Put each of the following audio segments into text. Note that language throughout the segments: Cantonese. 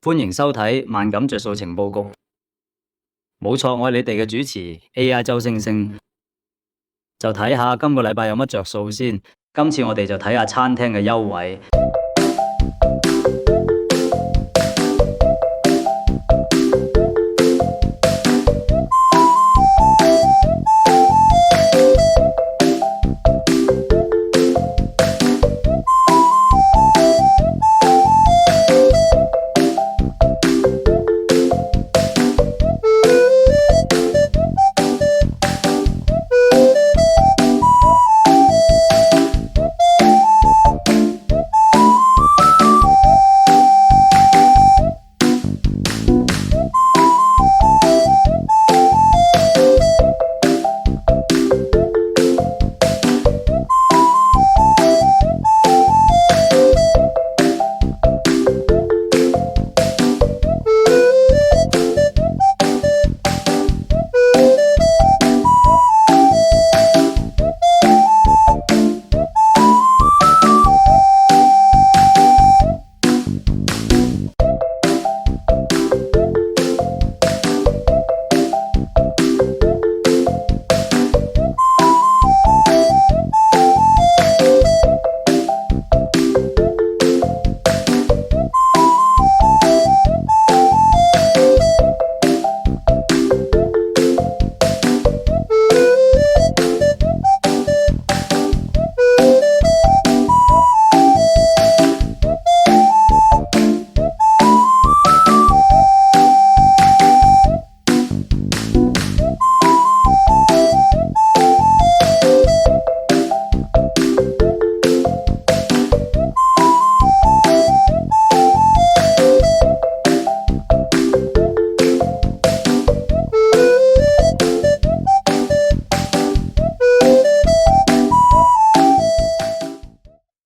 歡迎收睇萬感着數情報局。冇錯，我係你哋嘅主持 AI 周星星。就睇下今個禮拜有乜着數先。今次我哋就睇下餐廳嘅優惠。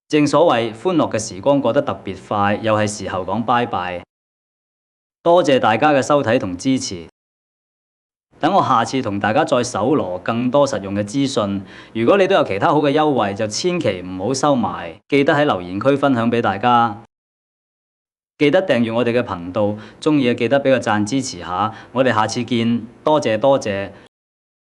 正所謂歡樂嘅時光過得特別快，又係時候講拜拜。多謝大家嘅收睇同支持。等我下次同大家再搜羅更多實用嘅資訊。如果你都有其他好嘅優惠，就千祈唔好收埋，記得喺留言區分享俾大家。記得訂閱我哋嘅頻道，鍾意嘅記得俾個讚支持下。我哋下次見，多謝多謝。